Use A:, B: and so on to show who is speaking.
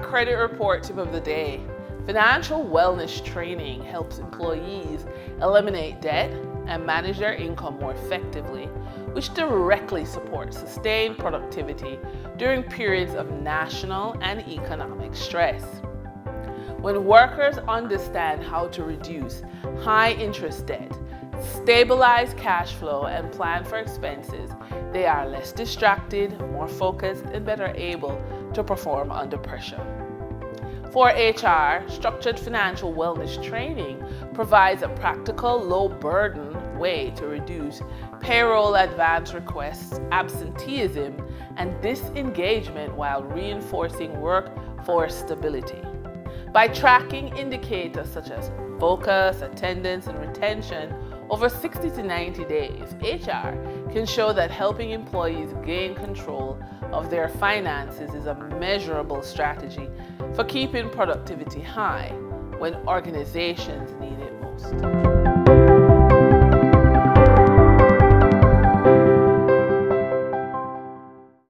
A: credit report tip of the day. Financial wellness training helps employees eliminate debt and manage their income more effectively, which directly supports sustained productivity during periods of national and economic stress. When workers understand how to reduce high-interest debt, stabilize cash flow, and plan for expenses, they are less distracted, more focused, and better able to perform under pressure. For HR, structured financial wellness training provides a practical, low-burden way to reduce payroll advance requests, absenteeism, and disengagement while reinforcing workforce stability. By tracking indicators such as focus, attendance, and retention over 60 to 90 days, HR can show that helping employees gain control of their finances is a measurable strategy for keeping productivity high when organizations need it most.